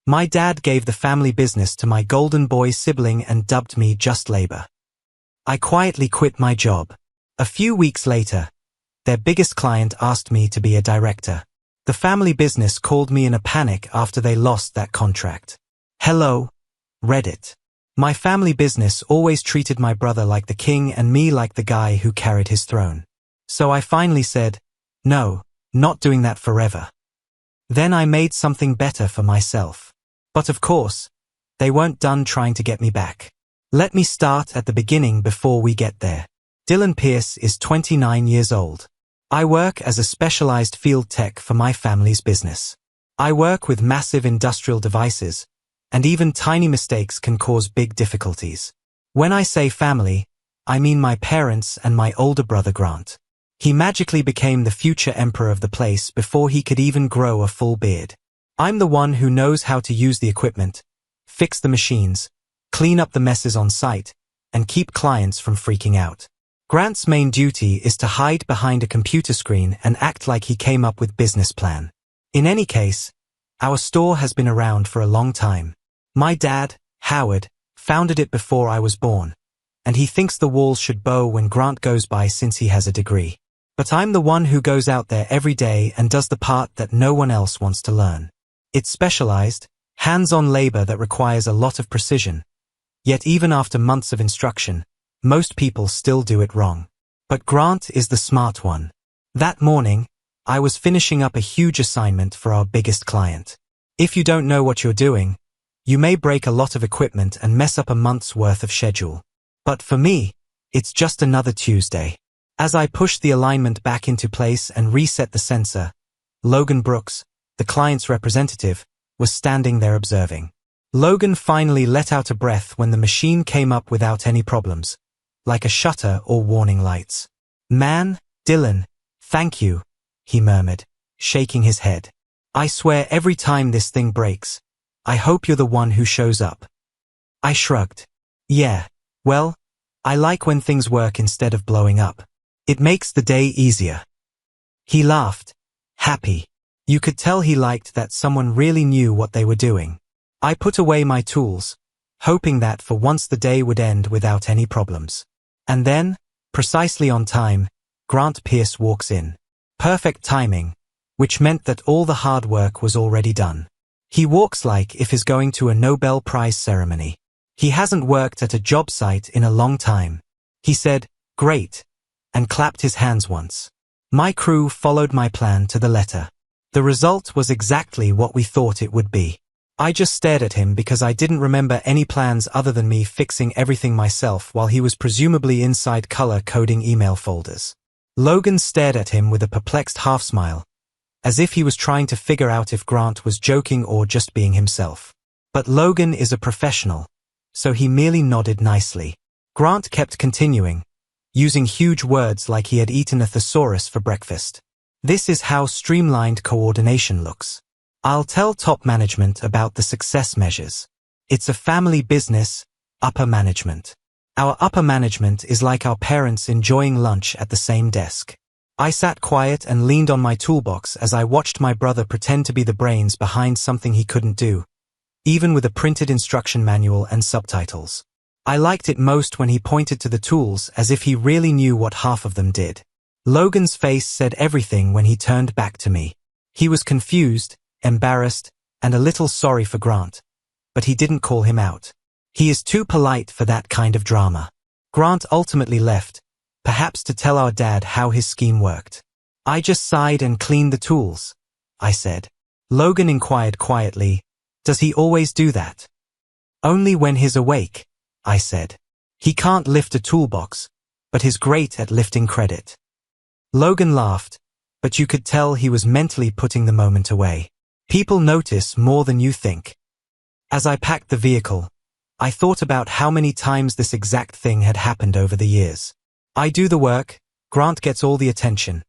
My dad gave the family business to my golden boy sibling and dubbed me just labor. I quietly quit my job. A few weeks later, their biggest client asked me to be a director. The family business called me in a panic after they lost that contract. Hello, Reddit. My family business always treated my brother like the king and me like the guy who carried his throne. So I finally said, no, not doing that forever. Then I made something better for myself. But of course, they weren't done trying to get me back. Let me start at the beginning before we get there. Dylan Pierce is 29 years old. I work as a specialized field tech for my family's business. I work with massive industrial devices, and even tiny mistakes can cause big difficulties. When I say family, I mean my parents and my older brother Grant. He magically became the future emperor of the place before he could even grow a full beard. I'm the one who knows how to use the equipment, fix the machines, clean up the messes on site, and keep clients from freaking out. Grant's main duty is to hide behind a computer screen and act like he came up with business plan. In any case, our store has been around for a long time. My dad, Howard, founded it before I was born, and he thinks the walls should bow when Grant goes by since he has a degree. But I'm the one who goes out there every day and does the part that no one else wants to learn. It's specialized, hands-on labor that requires a lot of precision. Yet even after months of instruction, most people still do it wrong. But Grant is the smart one. That morning, I was finishing up a huge assignment for our biggest client. If you don't know what you're doing, you may break a lot of equipment and mess up a month's worth of schedule. But for me, it's just another Tuesday. As I pushed the alignment back into place and reset the sensor, Logan Brooks, the client's representative, was standing there observing. Logan finally let out a breath when the machine came up without any problems, like a shutter or warning lights. Man, Dylan, thank you, he murmured, shaking his head. I swear every time this thing breaks, I hope you're the one who shows up. I shrugged. Yeah, well, I like when things work instead of blowing up. It makes the day easier. He laughed, happy. You could tell he liked that someone really knew what they were doing. I put away my tools, hoping that for once the day would end without any problems. And then, precisely on time, Grant Pierce walks in. Perfect timing, which meant that all the hard work was already done. He walks like if he's going to a Nobel Prize ceremony. He hasn't worked at a job site in a long time. He said, "Great," and clapped his hands once. My crew followed my plan to the letter. The result was exactly what we thought it would be. I just stared at him because I didn't remember any plans other than me fixing everything myself while he was presumably inside color-coding email folders. Logan stared at him with a perplexed half-smile, as if he was trying to figure out if Grant was joking or just being himself. But Logan is a professional, so he merely nodded nicely. Grant kept continuing, using huge words like he had eaten a thesaurus for breakfast. This is how streamlined coordination looks. I'll tell top management about the success measures. It's a family business, upper management. Our upper management is like our parents enjoying lunch at the same desk. I sat quiet and leaned on my toolbox as I watched my brother pretend to be the brains behind something he couldn't do, even with a printed instruction manual and subtitles. I liked it most when he pointed to the tools as if he really knew what half of them did. Logan's face said everything when he turned back to me. He was confused, embarrassed, and a little sorry for Grant, but he didn't call him out. He is too polite for that kind of drama. Grant ultimately left, perhaps to tell our dad how his scheme worked. I just sighed and cleaned the tools, I said. Logan inquired quietly, "Does he always do that?" "Only when he's awake," I said. "He can't lift a toolbox, but he's great at lifting credit." Logan laughed, but you could tell he was mentally putting the moment away. People notice more than you think. As I packed the vehicle, I thought about how many times this exact thing had happened over the years. I do the work, Grant gets all the attention,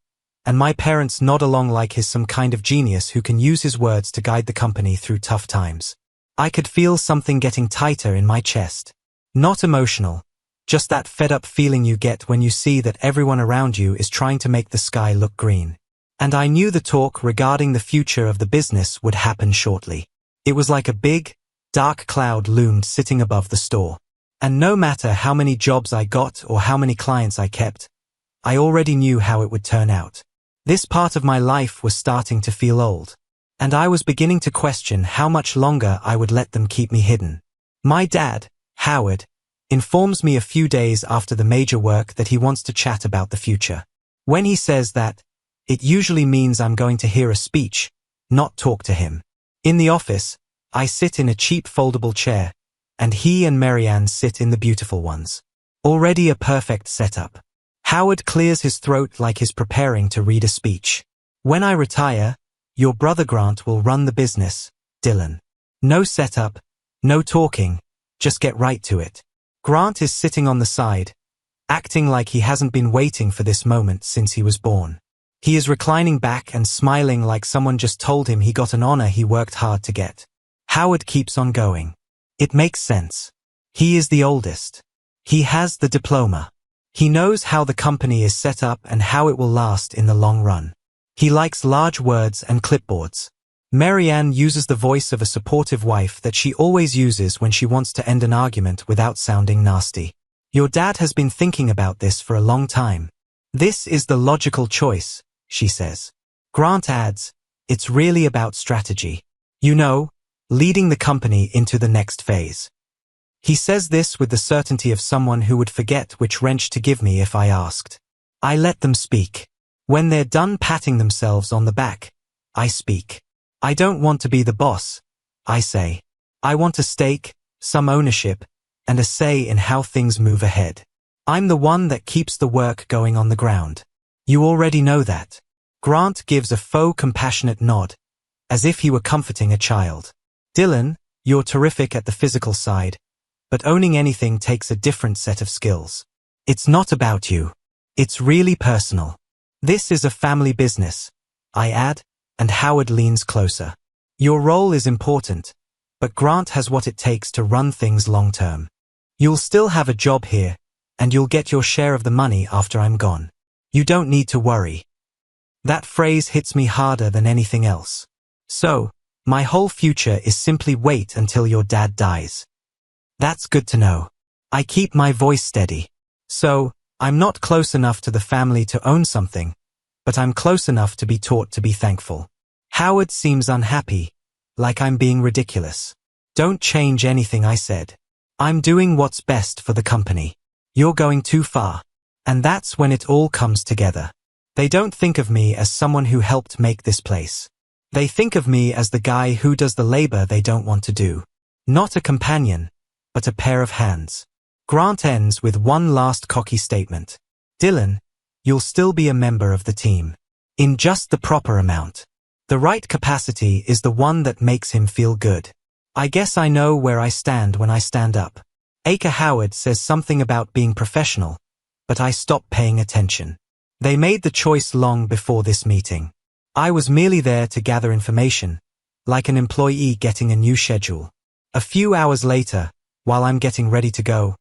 and my parents nod along like he's some kind of genius who can use his words to guide the company through tough times. I could feel something getting tighter in my chest. Not emotional, just that fed-up feeling you get when you see that everyone around you is trying to make the sky look green. And I knew the talk regarding the future of the business would happen shortly. It was like a big, dark cloud loomed sitting above the store. And no matter how many jobs I got or how many clients I kept, I already knew how it would turn out. This part of my life was starting to feel old. And I was beginning to question how much longer I would let them keep me hidden. My dad, Howard, informs me a few days after the major work that he wants to chat about the future. When he says that, it usually means I'm going to hear a speech, not talk to him. In the office, I sit in a cheap foldable chair, and he and Marianne sit in the beautiful ones. Already a perfect setup. Howard clears his throat like he's preparing to read a speech. When I retire, your brother Grant will run the business, Dylan. No setup, no talking, just get right to it. Grant is sitting on the side, acting like he hasn't been waiting for this moment since he was born. He is reclining back and smiling like someone just told him he got an honor he worked hard to get. Howard keeps on going. It makes sense. He is the oldest. He has the diploma. He knows how the company is set up and how it will last in the long run. He likes large words and clipboards. Marianne uses the voice of a supportive wife that she always uses when she wants to end an argument without sounding nasty. Your dad has been thinking about this for a long time. This is the logical choice, she says. Grant adds, it's really about strategy. You know, leading the company into the next phase. He says this with the certainty of someone who would forget which wrench to give me if I asked. I let them speak. When they're done patting themselves on the back, I speak. I don't want to be the boss, I say. I want a stake, some ownership, and a say in how things move ahead. I'm the one that keeps the work going on the ground. You already know that. Grant gives a faux compassionate nod, as if he were comforting a child. Dylan, you're terrific at the physical side, but owning anything takes a different set of skills. It's not about you. It's really personal. This is a family business, I add, and Howard leans closer. Your role is important, but Grant has what it takes to run things long term. You'll still have a job here, and you'll get your share of the money after I'm gone. You don't need to worry. That phrase hits me harder than anything else. So, my whole future is simply wait until your dad dies. That's good to know. I keep my voice steady. So, I'm not close enough to the family to own something, but I'm close enough to be taught to be thankful. Howard seems unhappy, like I'm being ridiculous. Don't change anything I said. I'm doing what's best for the company. You're going too far. And that's when it all comes together. They don't think of me as someone who helped make this place. They think of me as the guy who does the labor they don't want to do. Not a companion, but a pair of hands. Grant ends with one last cocky statement. Dylan, you'll still be a member of the team. In just the proper amount. The right capacity is the one that makes him feel good. I guess I know where I stand when I stand up. Acre Howard says something about being professional, but I stop paying attention. They made the choice long before this meeting. I was merely there to gather information, like an employee getting a new schedule. A few hours later, while I'm getting ready to go,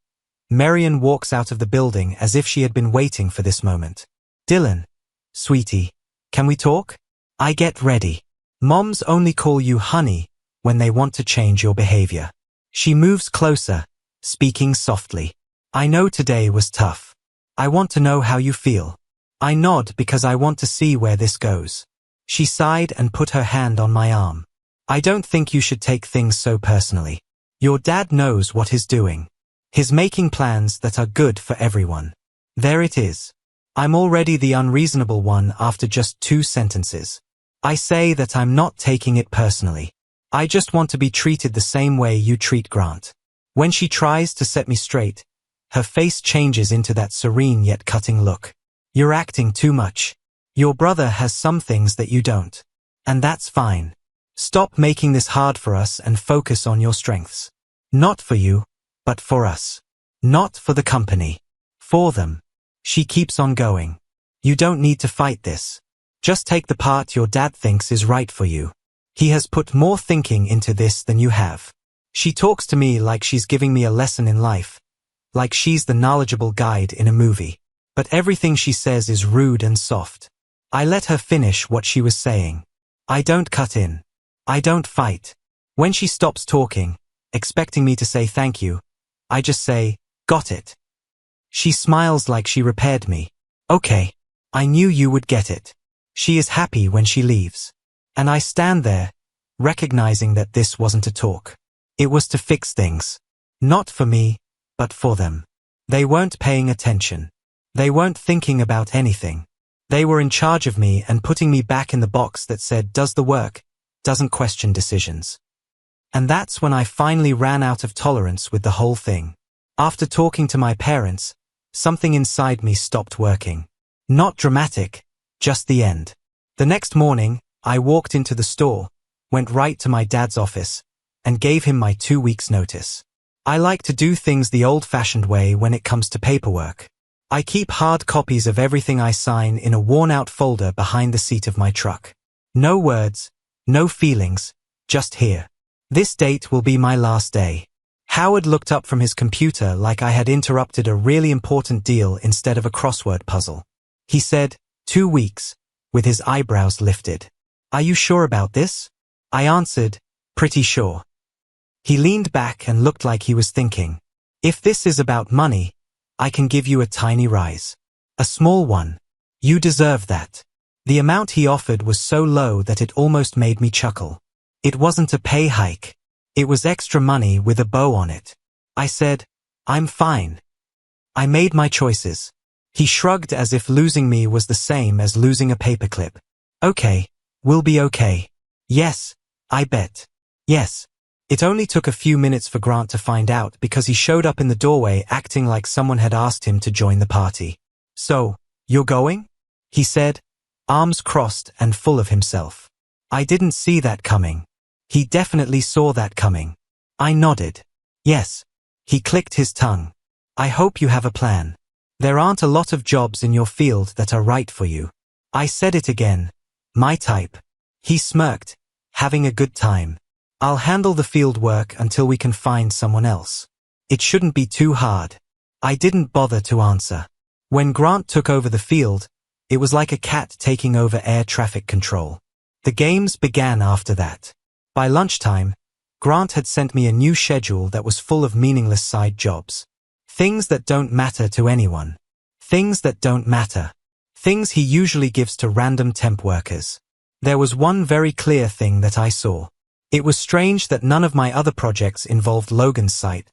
Marian walks out of the building as if she had been waiting for this moment. Dylan, sweetie, can we talk? I get ready. Moms only call you honey when they want to change your behavior. She moves closer, speaking softly. I know today was tough. I want to know how you feel. I nod because I want to see where this goes. She sighed and put her hand on my arm. I don't think you should take things so personally. Your dad knows what he's doing. He's making plans that are good for everyone. There it is. I'm already the unreasonable one after just 2 sentences. I say that I'm not taking it personally. I just want to be treated the same way you treat Grant. When she tries to set me straight, her face changes into that serene yet cutting look. You're acting too much. Your brother has some things that you don't. And that's fine. Stop making this hard for us and focus on your strengths. Not for you, but for us. Not for the company. For them. She keeps on going. You don't need to fight this. Just take the part your dad thinks is right for you. He has put more thinking into this than you have. She talks to me like she's giving me a lesson in life. Like she's the knowledgeable guide in a movie. But everything she says is rude and soft. I let her finish what she was saying. I don't cut in. I don't fight. When she stops talking, expecting me to say thank you, I just say, got it. She smiles like she repaired me. Okay. I knew you would get it. She is happy when she leaves. And I stand there, recognizing that this wasn't a talk. It was to fix things. Not for me, but for them. They weren't paying attention. They weren't thinking about anything. They were in charge of me and putting me back in the box that said does the work, doesn't question decisions. And that's when I finally ran out of tolerance with the whole thing. After talking to my parents, something inside me stopped working. Not dramatic, just the end. The next morning, I walked into the store, went right to my dad's office, and gave him my 2 weeks' notice. I like to do things the old-fashioned way when it comes to paperwork. I keep hard copies of everything I sign in a worn-out folder behind the seat of my truck. No words, no feelings, just here. This date will be my last day. Howard looked up from his computer like I had interrupted a really important deal instead of a crossword puzzle. He said, 2 weeks, with his eyebrows lifted. Are you sure about this? I answered, pretty sure. He leaned back and looked like he was thinking. If this is about money, I can give you a tiny rise. A small one. You deserve that. The amount he offered was so low that it almost made me chuckle. It wasn't a pay hike. It was extra money with a bow on it. I said, I'm fine. I made my choices. He shrugged as if losing me was the same as losing a paperclip. Okay, we'll be okay. Yes, I bet. Yes. It only took a few minutes for Grant to find out because he showed up in the doorway acting like someone had asked him to join the party. So, you're going? He said, arms crossed and full of himself. I didn't see that coming. He definitely saw that coming. I nodded. Yes. He clicked his tongue. I hope you have a plan. There aren't a lot of jobs in your field that are right for you. I said it again. My type. He smirked, having a good time. I'll handle the field work until we can find someone else. It shouldn't be too hard. I didn't bother to answer. When Grant took over the field, it was like a cat taking over air traffic control. The games began after that. By lunchtime, Grant had sent me a new schedule that was full of meaningless side jobs. Things that don't matter to anyone. Things that don't matter. Things he usually gives to random temp workers. There was one very clear thing that I saw. It was strange that none of my other projects involved Logan's site,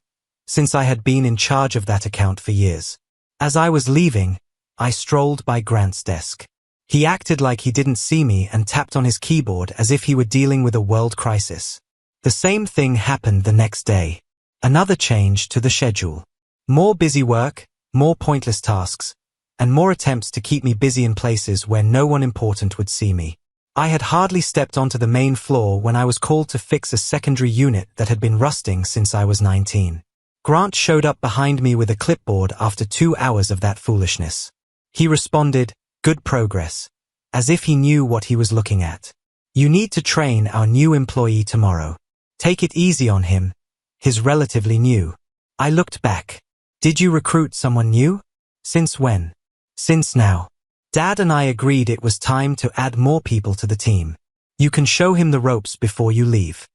since I had been in charge of that account for years. As I was leaving, I strolled by Grant's desk. He acted like he didn't see me and tapped on his keyboard as if he were dealing with a world crisis. The same thing happened the next day. Another change to the schedule. More busy work, more pointless tasks, and more attempts to keep me busy in places where no one important would see me. I had hardly stepped onto the main floor when I was called to fix a secondary unit that had been rusting since I was 19. Grant showed up behind me with a clipboard after 2 hours of that foolishness. He responded, good progress, as if he knew what he was looking at. You need to train our new employee tomorrow. Take it easy on him. He's relatively new. I looked back. Did you recruit someone new? Since when? Since now. Dad and I agreed it was time to add more people to the team. You can show him the ropes before you leave.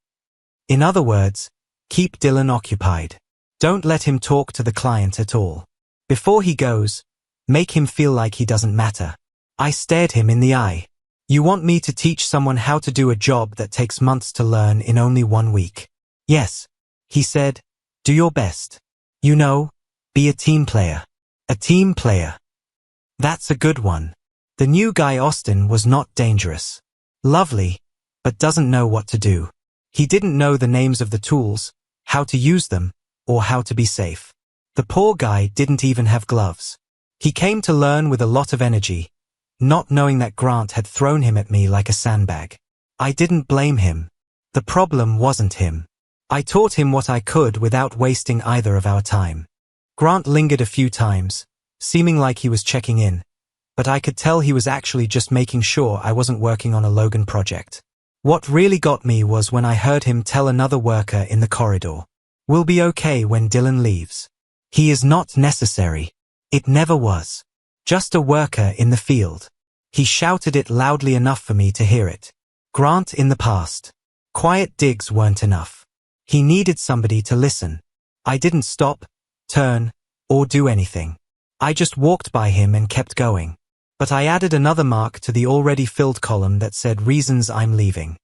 In other words, keep Dylan occupied. Don't let him talk to the client at all. Before he goes, make him feel like he doesn't matter. I stared him in the eye. You want me to teach someone how to do a job that takes months to learn in only 1 week? Yes. He said, do your best. You know, be a team player. A team player. That's a good one. The new guy Austin was not dangerous. Lovely, but doesn't know what to do. He didn't know the names of the tools, how to use them, or how to be safe. The poor guy didn't even have gloves. He came to learn with a lot of energy, not knowing that Grant had thrown him at me like a sandbag. I didn't blame him. The problem wasn't him. I taught him what I could without wasting either of our time. Grant lingered a few times, seeming like he was checking in, but I could tell he was actually just making sure I wasn't working on a Logan project. What really got me was when I heard him tell another worker in the corridor, we'll be okay when Dylan leaves. He is not necessary. It never was. Just a worker in the field. He shouted it loudly enough for me to hear it. Grant in the past. Quiet digs weren't enough. He needed somebody to listen. I didn't stop, turn, or do anything. I just walked by him and kept going. But I added another mark to the already filled column that said reasons I'm leaving.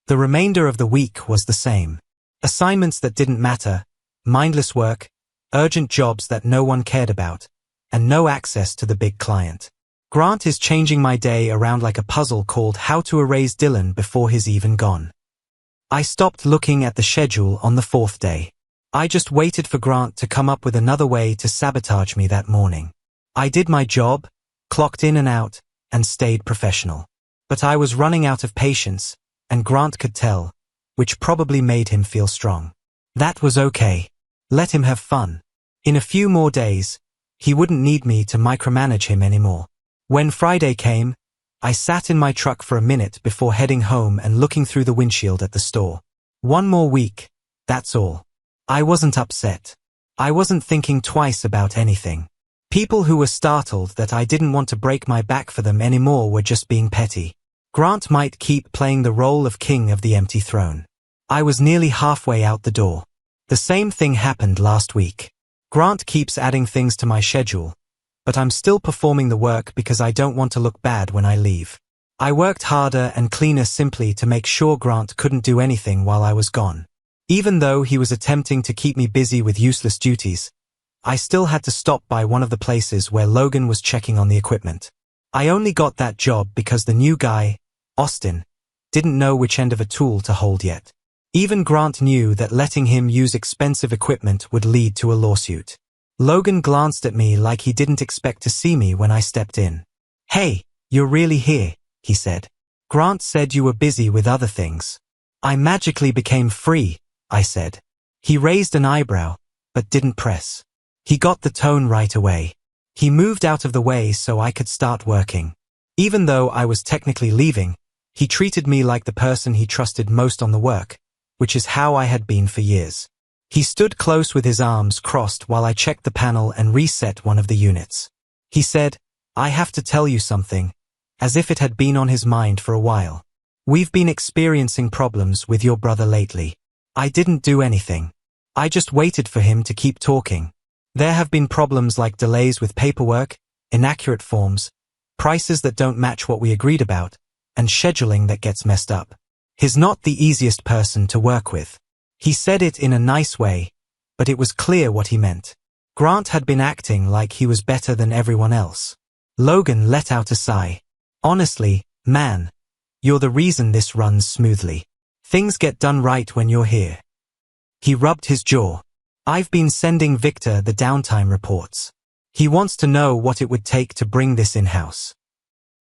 The remainder of the week was the same. Assignments that didn't matter, mindless work, urgent jobs that no one cared about, and no access to the big client. Grant is changing my day around like a puzzle called How to Erase Dylan Before He's Even Gone. I stopped looking at the schedule on the 4th day. I just waited for Grant to come up with another way to sabotage me that morning. I did my job, clocked in and out, and stayed professional. But I was running out of patience, and Grant could tell, which probably made him feel strong. That was okay. Let him have fun. In a few more days, he wouldn't need me to micromanage him anymore. When Friday came, I sat in my truck for a minute before heading home and looking through the windshield at the store. One more week, that's all. I wasn't upset. I wasn't thinking twice about anything. People who were startled that I didn't want to break my back for them anymore were just being petty. Grant might keep playing the role of king of the empty throne. I was nearly halfway out the door. The same thing happened last week. Grant keeps adding things to my schedule, but I'm still performing the work because I don't want to look bad when I leave. I worked harder and cleaner simply to make sure Grant couldn't do anything while I was gone. Even though he was attempting to keep me busy with useless duties, I still had to stop by one of the places where Logan was checking on the equipment. I only got that job because the new guy, Austin, didn't know which end of a tool to hold yet. Even Grant knew that letting him use expensive equipment would lead to a lawsuit. Logan glanced at me like he didn't expect to see me when I stepped in. "Hey, you're really here," he said. "Grant said you were busy with other things." "I magically became free," I said. He raised an eyebrow, but didn't press. He got the tone right away. He moved out of the way so I could start working. Even though I was technically leaving, he treated me like the person he trusted most on the work, which is how I had been for years. He stood close with his arms crossed while I checked the panel and reset one of the units. He said, "I have to tell you something," as if it had been on his mind for a while. "We've been experiencing problems with your brother lately." I didn't do anything. I just waited for him to keep talking. There have been problems like delays with paperwork, inaccurate forms, prices that don't match what we agreed about, and scheduling that gets messed up. He's not the easiest person to work with. He said it in a nice way, but it was clear what he meant. Grant had been acting like he was better than everyone else. Logan let out a sigh. "Honestly, man, you're the reason this runs smoothly. Things get done right when you're here." He rubbed his jaw. "I've been sending Victor the downtime reports. He wants to know what it would take to bring this in-house."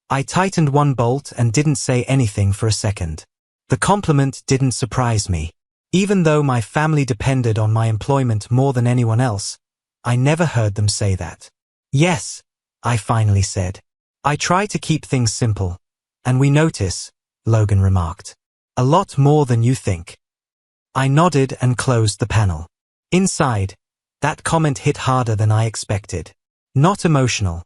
I tightened one bolt and didn't say anything for a second. The compliment didn't surprise me. Even though my family depended on my employment more than anyone else, I never heard them say that. "Yes," I finally said. "I try to keep things simple, and we notice," Logan remarked. "A lot more than you think." I nodded and closed the panel. Inside, that comment hit harder than I expected. Not emotional,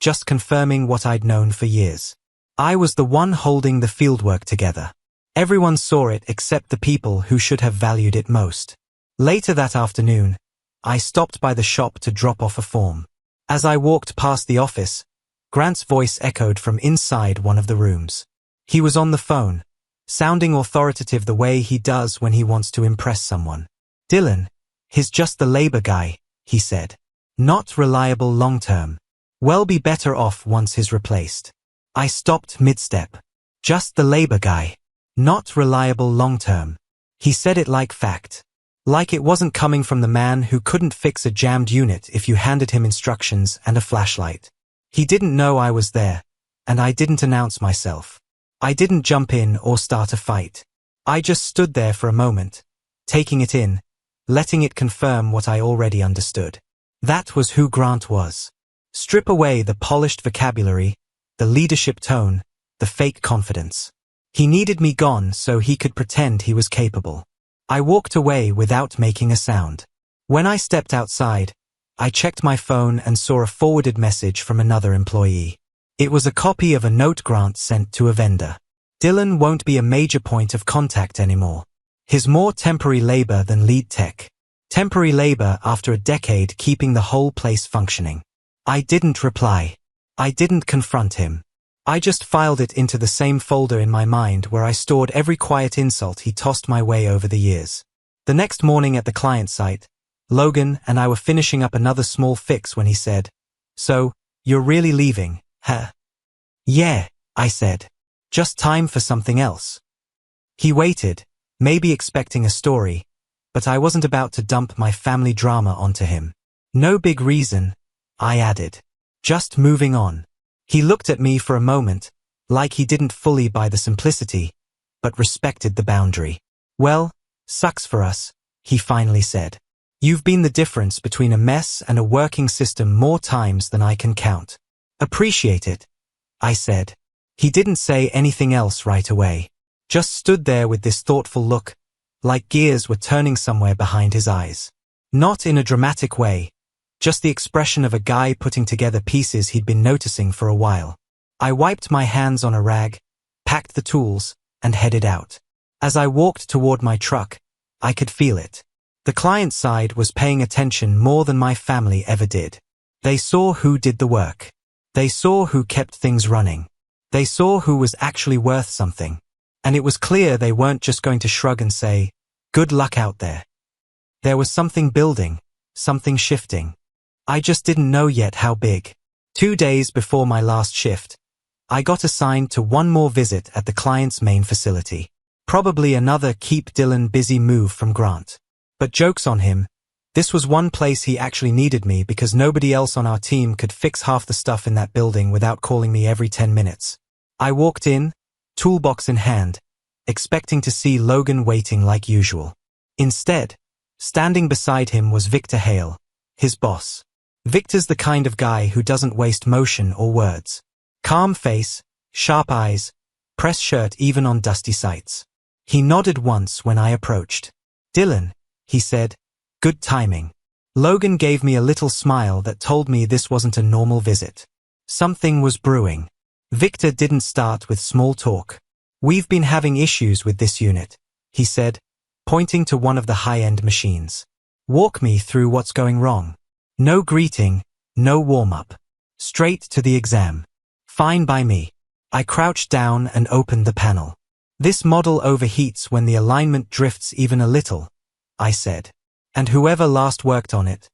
just confirming what I'd known for years. I was the one holding the fieldwork together. Everyone saw it except the people who should have valued it most. Later that afternoon, I stopped by the shop to drop off a form. As I walked past the office, Grant's voice echoed from inside one of the rooms. He was on the phone, sounding authoritative the way he does when he wants to impress someone. "Dylan, he's just the labor guy," he said. "Not reliable long-term. Well, be better off once he's replaced." I stopped mid-step. "Just the labor guy. Not reliable long-term." He said it like fact. Like it wasn't coming from the man who couldn't fix a jammed unit if you handed him instructions and a flashlight. He didn't know I was there, and I didn't announce myself. I didn't jump in or start a fight. I just stood there for a moment, taking it in, letting it confirm what I already understood. That was who Grant was. Strip away the polished vocabulary, the leadership tone, the fake confidence. He needed me gone so he could pretend he was capable. I walked away without making a sound. When I stepped outside, I checked my phone and saw a forwarded message from another employee. It was a copy of a note Grant sent to a vendor. Dylan won't be a major point of contact anymore. He's more temporary labor than lead tech. Temporary labor after a decade keeping the whole place functioning. I didn't reply. I didn't confront him. I just filed it into the same folder in my mind where I stored every quiet insult he tossed my way over the years. The next morning at the client site, Logan and I were finishing up another small fix when he said, "So, you're really leaving, huh?" "Yeah," I said. "Just time for something else." He waited, maybe expecting a story, but I wasn't about to dump my family drama onto him. "No big reason," I added. "Just moving on." He looked at me for a moment, like he didn't fully buy the simplicity, but respected the boundary. "Well, sucks for us," he finally said. "You've been the difference between a mess and a working system more times than I can count." "Appreciate it," I said. He didn't say anything else right away. Just stood there with this thoughtful look, like gears were turning somewhere behind his eyes. Not in a dramatic way, just the expression of a guy putting together pieces he'd been noticing for a while. I wiped my hands on a rag, packed the tools, and headed out. As I walked toward my truck, I could feel it. The client side was paying attention more than my family ever did. They saw who did the work. They saw who kept things running. They saw who was actually worth something. And it was clear they weren't just going to shrug and say, "Good luck out there." There was something building, something shifting. I just didn't know yet how big. 2 days before my last shift, I got assigned to one more visit at the client's main facility. Probably another keep Dylan busy move from Grant. But joke's on him. This was one place he actually needed me because nobody else on our team could fix half the stuff in that building without calling me every 10 minutes. I walked in, toolbox in hand, expecting to see Logan waiting like usual. Instead, standing beside him was Victor Hale, his boss. Victor's the kind of guy who doesn't waste motion or words. Calm face, sharp eyes, pressed shirt even on dusty sites. He nodded once when I approached. "Dylan," he said. "Good timing." Logan gave me a little smile that told me this wasn't a normal visit. Something was brewing. Victor didn't start with small talk. "We've been having issues with this unit," he said, pointing to one of the high-end machines. "Walk me through what's going wrong." No greeting, no warm-up. Straight to the exam. Fine by me. I crouched down and opened the panel. "This model overheats when the alignment drifts even a little," I said. "And whoever last worked on it,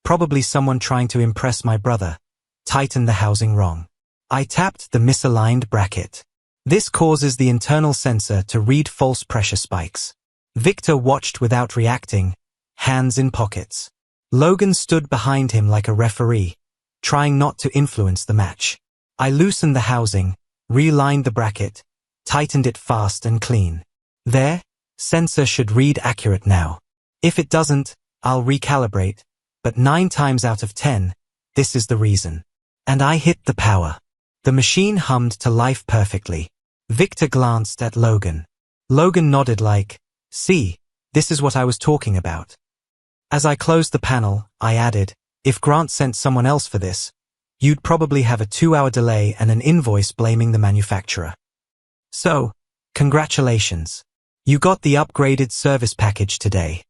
probably someone trying to impress my brother, tightened the housing wrong." I tapped the misaligned bracket. "This causes the internal sensor to read false pressure spikes." Victor watched without reacting, hands in pockets. Logan stood behind him like a referee, trying not to influence the match. I loosened the housing, realigned the bracket, tightened it fast and clean. "There, sensor should read accurate now. If it doesn't, I'll recalibrate, but 9 times out of 10, this is the reason." And I hit the power. The machine hummed to life perfectly. Victor glanced at Logan. Logan nodded like, "See, this is what I was talking about." As I closed the panel, I added, "If Grant sent someone else for this, you'd probably have a 2-hour delay and an invoice blaming the manufacturer. So, congratulations. You got the upgraded service package today."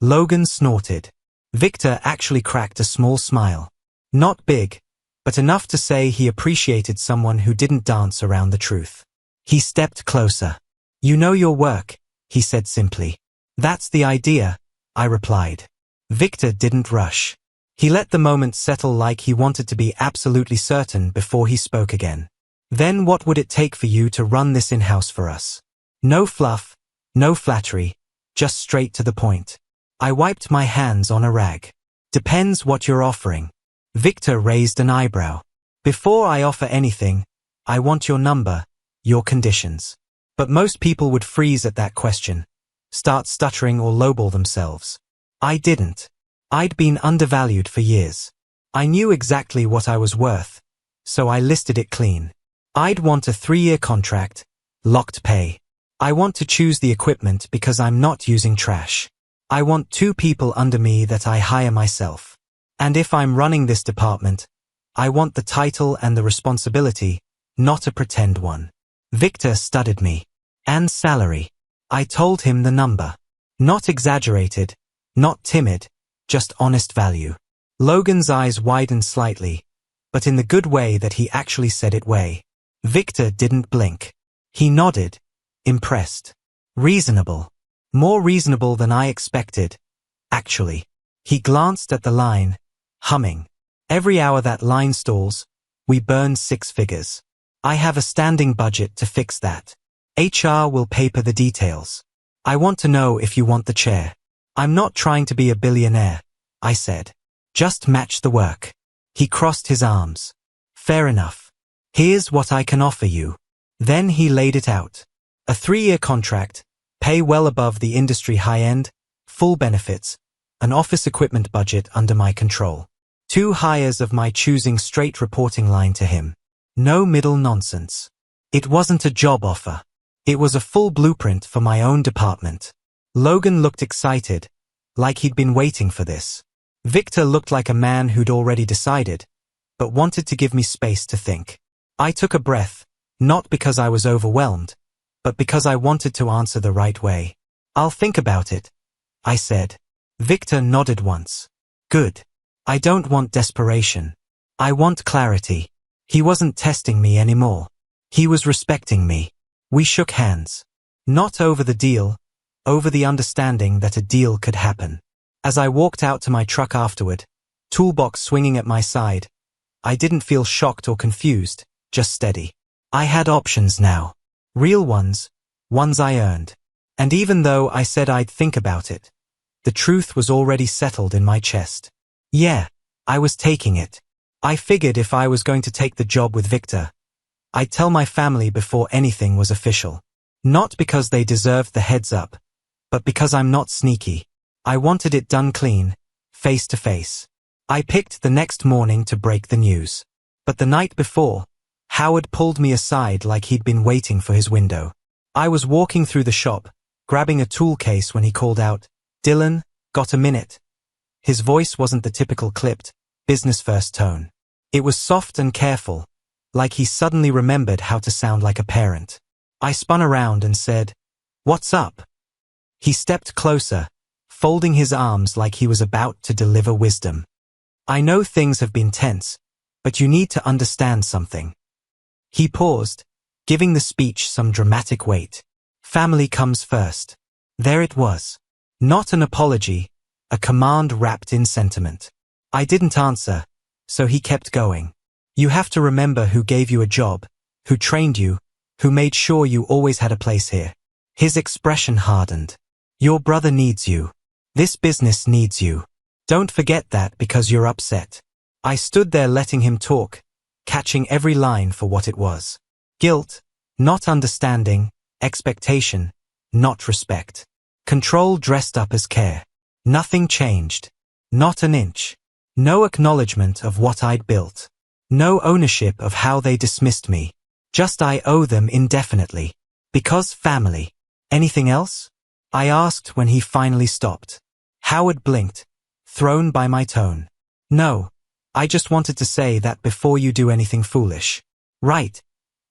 Logan snorted. Victor actually cracked a small smile. Not big, but enough to say he appreciated someone who didn't dance around the truth. He stepped closer. "You know your work," he said simply. "That's the idea," I replied. Victor didn't rush. He let the moment settle like he wanted to be absolutely certain before he spoke again. "Then what would it take for you to run this in-house for us? No fluff, no flattery, just straight to the point." I wiped my hands on a rag. "Depends what you're offering." Victor raised an eyebrow. "Before I offer anything, I want your number, your conditions." But most people would freeze at that question, start stuttering or lowball themselves. I didn't. I'd been undervalued for years. I knew exactly what I was worth, so I listed it clean. I'd want a 3-year contract, locked pay. I want to choose the equipment because I'm not using trash. I want 2 people under me that I hire myself. And if I'm running this department, I want the title and the responsibility, not a pretend one. Victor studied me. And salary. I told him the number. Not exaggerated, not timid, just honest value. Logan's eyes widened slightly, but in the good way that he actually said it way. Victor didn't blink. He nodded, impressed. Reasonable. More reasonable than I expected, actually. He glanced at the line, humming. Every hour that line stalls, we burn 6 figures. I have a standing budget to fix that. HR will paper the details. I want to know if you want the chair. I'm not trying to be a billionaire, I said. Just match the work. He crossed his arms. Fair enough. Here's what I can offer you. Then he laid it out. A 3-year contract, pay well above the industry high end, full benefits, an office equipment budget under my control. 2 hires of my choosing, straight reporting line to him. No middle nonsense. It wasn't a job offer. It was a full blueprint for my own department. Logan looked excited, like he'd been waiting for this. Victor looked like a man who'd already decided, but wanted to give me space to think. I took a breath, not because I was overwhelmed, but because I wanted to answer the right way. I'll think about it, I said. Victor nodded once. Good. I don't want desperation. I want clarity. He wasn't testing me anymore. He was respecting me. We shook hands. Not over the deal, over the understanding that a deal could happen. As I walked out to my truck afterward, toolbox swinging at my side, I didn't feel shocked or confused, just steady. I had options now. Real ones I earned. And even though I said I'd think about it, the truth was already settled in my chest. Yeah, I was taking it. I figured if I was going to take the job with Victor, I'd tell my family before anything was official. Not because they deserved the heads up, but because I'm not sneaky. I wanted it done clean, face to face. I picked the next morning to break the news. But the night before, Howard pulled me aside like he'd been waiting for his window. I was walking through the shop, grabbing a tool case when he called out, "Dylan, got a minute?" His voice wasn't the typical clipped, business-first tone. It was soft and careful, like he suddenly remembered how to sound like a parent. I spun around and said, "What's up?" He stepped closer, folding his arms like he was about to deliver wisdom. "I know things have been tense, but you need to understand something." He paused, giving the speech some dramatic weight. Family comes first. There it was. Not an apology, a command wrapped in sentiment. I didn't answer, so he kept going. "You have to remember who gave you a job, who trained you, who made sure you always had a place here." His expression hardened. "Your brother needs you. This business needs you. Don't forget that because you're upset." I stood there letting him talk, catching every line for what it was. Guilt, not understanding, expectation, not respect. Control dressed up as care. Nothing changed. Not an inch. No acknowledgement of what I'd built. No ownership of how they dismissed me. Just I owe them indefinitely. Because family. Anything else? I asked when he finally stopped. Howard blinked, thrown by my tone. "No, I just wanted to say that before you do anything foolish." "Right,"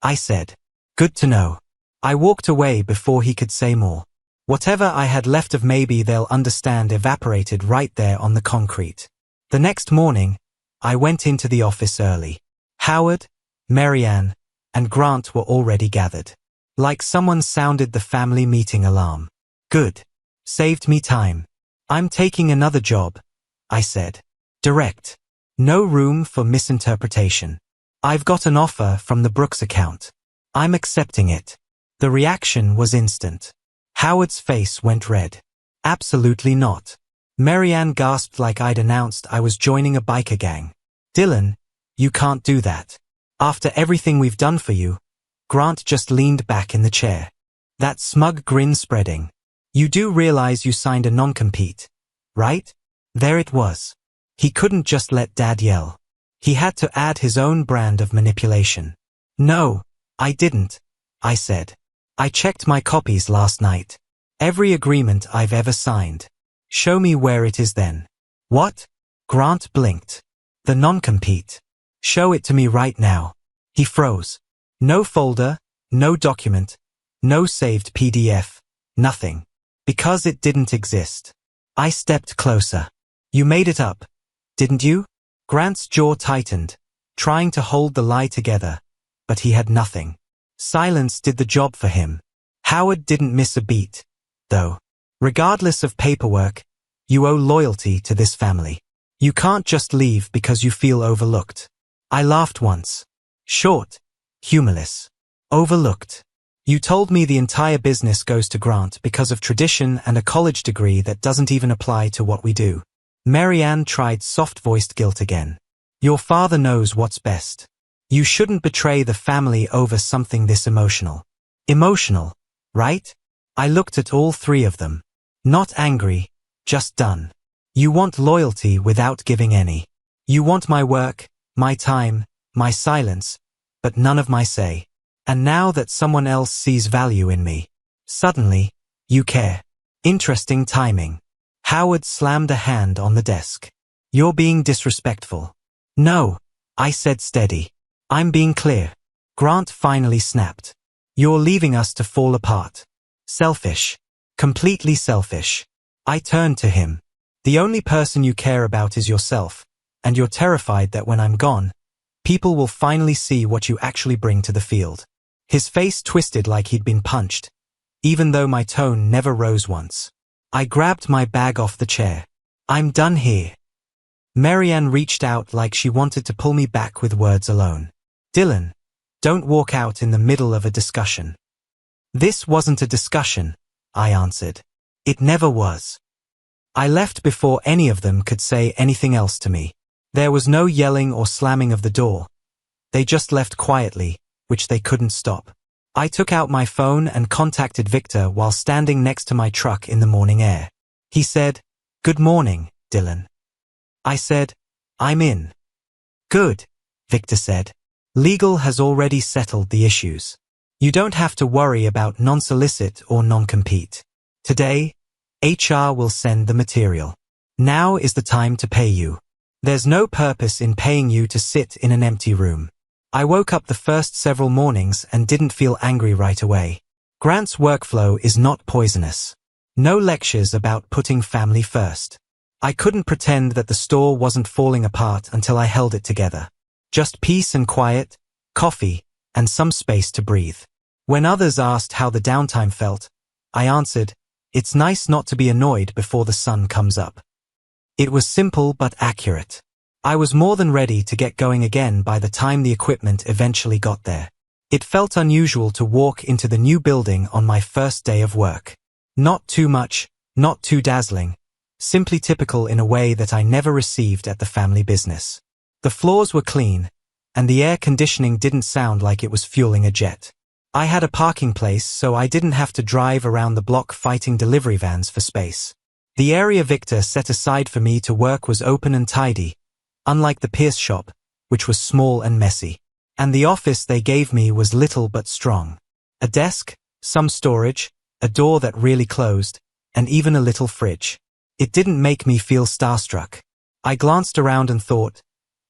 I said. "Good to know." I walked away before he could say more. Whatever I had left of maybe they'll understand evaporated right there on the concrete. The next morning, I went into the office early. Howard, Marianne, and Grant were already gathered. Like someone sounded the family meeting alarm. Good. Saved me time. "I'm taking another job," I said. Direct. No room for misinterpretation. "I've got an offer from the Brooks account. I'm accepting it." The reaction was instant. Howard's face went red. "Absolutely not." Marianne gasped like I'd announced I was joining a biker gang. "Dylan, you can't do that. After everything we've done for you." Grant just leaned back in the chair. That smug grin spreading. "You do realize you signed a non-compete, right?" There it was. He couldn't just let Dad yell. He had to add his own brand of manipulation. "No, I didn't," I said. "I checked my copies last night. Every agreement I've ever signed. Show me where it is then." "What?" Grant blinked. "The non-compete. Show it to me right now." He froze. No folder, No document, no saved PDF, nothing. Because it didn't exist. I stepped closer. You made it up, didn't you? Grant's jaw tightened, trying to hold the lie together, but he had nothing. Silence did the job for him. Howard didn't miss a beat, though. Regardless of paperwork, you owe loyalty to this family. You can't just leave because you feel overlooked. I laughed once. Short, humorless. Overlooked. You told me the entire business goes to Grant because of tradition and a college degree that doesn't even apply to what we do. Marianne tried soft-voiced guilt again. Your father knows what's best. You shouldn't betray the family over something this emotional. Emotional, right? I looked at all three of them. Not angry, just done. You want loyalty without giving any. You want my work, my time, my silence, but none of my say. And now that someone else sees value in me, suddenly, you care. Interesting timing. Howard slammed a hand on the desk. You're being disrespectful. No, I said steady. I'm being clear. Grant finally snapped. You're leaving us to fall apart. Selfish. Completely selfish. I turned to him. The only person you care about is yourself, and you're terrified that when I'm gone, people will finally see what you actually bring to the field. His face twisted like he'd been punched, even though my tone never rose once. I grabbed my bag off the chair. I'm done here. Marianne reached out like she wanted to pull me back with words alone. Dylan, don't walk out in the middle of a discussion. This wasn't a discussion, I answered. It never was. I left before any of them could say anything else to me. There was no yelling or slamming of the door. They just left quietly, which they couldn't stop. I took out my phone and contacted Victor while standing next to my truck in the morning air. He said, "Good morning, Dylan." I said, "I'm in." "Good," Victor said. "Legal has already settled the issues. You don't have to worry about non-solicit or non-compete. Today, HR will send the material. Now is the time to pay you. There's no purpose in paying you to sit in an empty room." I woke up the first several mornings and didn't feel angry right away. Grant's workflow is not poisonous. No lectures about putting family first. I couldn't pretend that the store wasn't falling apart until I held it together. Just peace and quiet, coffee, and some space to breathe. When others asked how the downtime felt, I answered, "It's nice not to be annoyed before the sun comes up." It was simple but accurate. I was more than ready to get going again by the time the equipment eventually got there. It felt unusual to walk into the new building on my first day of work. Not too much, not too dazzling, simply typical in a way that I never received at the family business. The floors were clean, and the air conditioning didn't sound like it was fueling a jet. I had a parking place, so I didn't have to drive around the block fighting delivery vans for space. The area Victor set aside for me to work was open and tidy, unlike the Pierce shop, which was small and messy. And the office they gave me was little but strong. A desk, some storage, a door that really closed, and even a little fridge. It didn't make me feel starstruck. I glanced around and thought,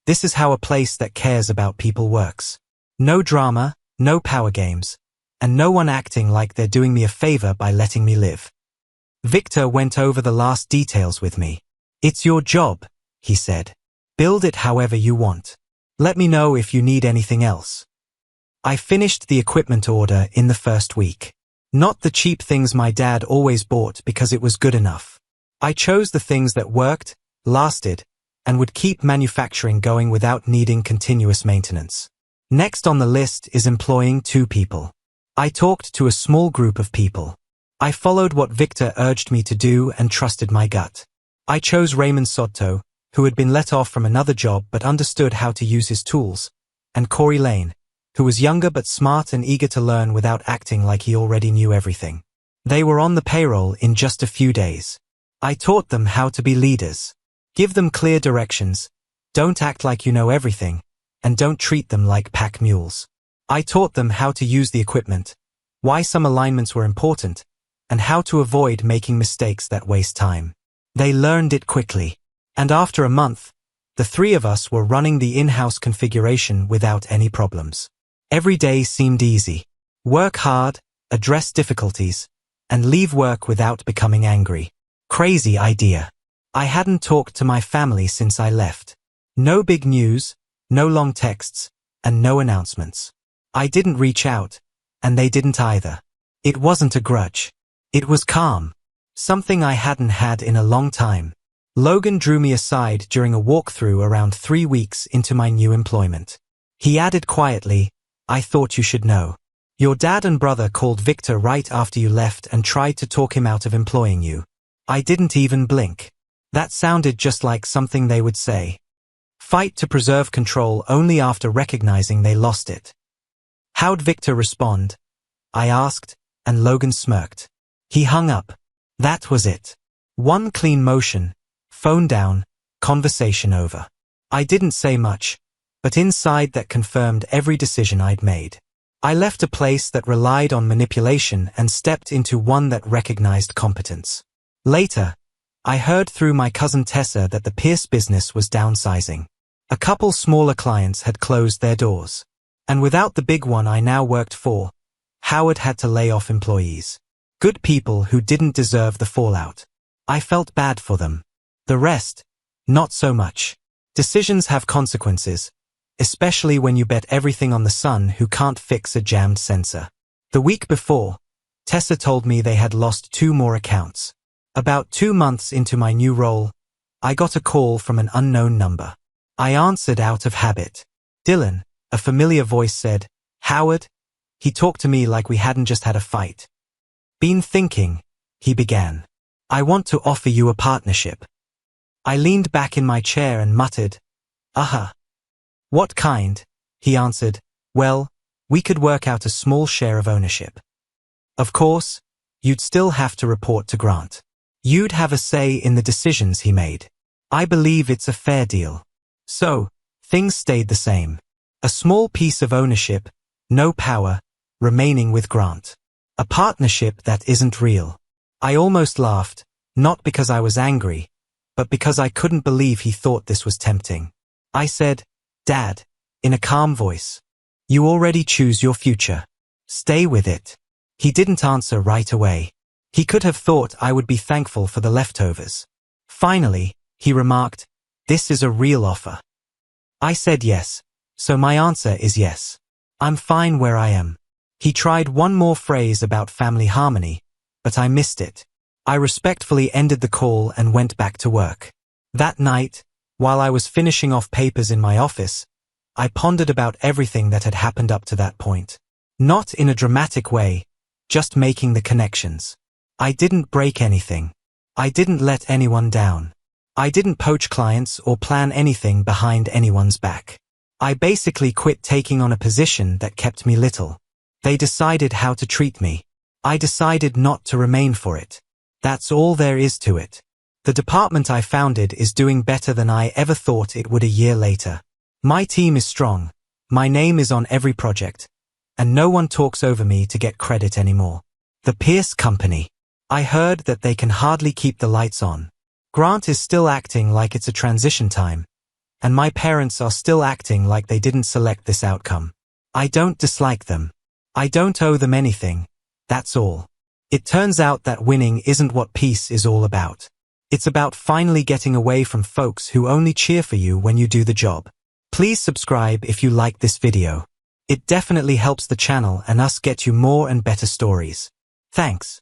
this is how a place that cares about people works. No drama, no power games, and no one acting like they're doing me a favor by letting me live. Victor went over the last details with me. "It's your job," he said. "Build it however you want. Let me know if you need anything else." I finished the equipment order in the first week. Not the cheap things my dad always bought because it was good enough. I chose the things that worked, lasted, and would keep manufacturing going without needing continuous maintenance. Next on the list is employing 2 people. I talked to a small group of people. I followed what Victor urged me to do and trusted my gut. I chose Raymond Soto, who had been let off from another job but understood how to use his tools, and Corey Lane, who was younger but smart and eager to learn without acting like he already knew everything. They were on the payroll in just a few days. I taught them how to be leaders. Give them clear directions, don't act like you know everything, and don't treat them like pack mules. I taught them how to use the equipment, why some alignments were important, and how to avoid making mistakes that waste time. They learned it quickly. And after a month, the 3 of us were running the in-house configuration without any problems. Every day seemed easy. Work hard, address difficulties, and leave work without becoming angry. Crazy idea. I hadn't talked to my family since I left. No big news, no long texts, and no announcements. I didn't reach out, and they didn't either. It wasn't a grudge. It was calm. Something I hadn't had in a long time. Logan drew me aside during a walkthrough around 3 weeks into my new employment. He added quietly, "I thought you should know. Your dad and brother called Victor right after you left and tried to talk him out of employing you." I didn't even blink. That sounded just like something they would say. Fight to preserve control only after recognizing they lost it. "How'd Victor respond?" I asked, and Logan smirked. He hung up. That was it. One clean motion, phone down, conversation over. I didn't say much, but inside that confirmed every decision I'd made. I left a place that relied on manipulation and stepped into one that recognized competence. Later, I heard through my cousin Tessa that the Pierce business was downsizing. A couple smaller clients had closed their doors. And without the big one I now worked for, Howard had to lay off employees. Good people who didn't deserve the fallout. I felt bad for them. The rest, not so much. Decisions have consequences, especially when you bet everything on the son who can't fix a jammed sensor. The week before, Tessa told me they had lost 2 more accounts. About 2 months into my new role, I got a call from an unknown number. I answered out of habit. "Dylan," a familiar voice said. "Howard?" He talked to me like we hadn't just had a fight. "Been thinking," he began. "I want to offer you a partnership." I leaned back in my chair and muttered, "Uh-huh." "What kind?" he answered. "Well, we could work out a small share of ownership. Of course, you'd still have to report to Grant. You'd have a say in the decisions he made. I believe it's a fair deal." So, things stayed the same. A small piece of ownership, no power, remaining with Grant. A partnership that isn't real. I almost laughed, not because I was angry, but because I couldn't believe he thought this was tempting. I said, "Dad," in a calm voice, "you already choose your future. Stay with it." He didn't answer right away. He could have thought I would be thankful for the leftovers. Finally, he remarked, "This is a real offer." I said yes, so my answer is yes. I'm fine where I am. He tried one more phrase about family harmony, but I missed it. I respectfully ended the call and went back to work. That night, while I was finishing off papers in my office, I pondered about everything that had happened up to that point. Not in a dramatic way, just making the connections. I didn't break anything. I didn't let anyone down. I didn't poach clients or plan anything behind anyone's back. I basically quit taking on a position that kept me little. They decided how to treat me. I decided not to remain for it. That's all there is to it. The department I founded is doing better than I ever thought it would a year later. My team is strong. My name is on every project. And no one talks over me to get credit anymore. The Pierce Company. I heard that they can hardly keep the lights on. Grant is still acting like it's a transition time. And my parents are still acting like they didn't select this outcome. I don't dislike them. I don't owe them anything. That's all. It turns out that winning isn't what peace is all about. It's about finally getting away from folks who only cheer for you when you do the job. Please subscribe if you like this video. It definitely helps the channel and us get you more and better stories. Thanks.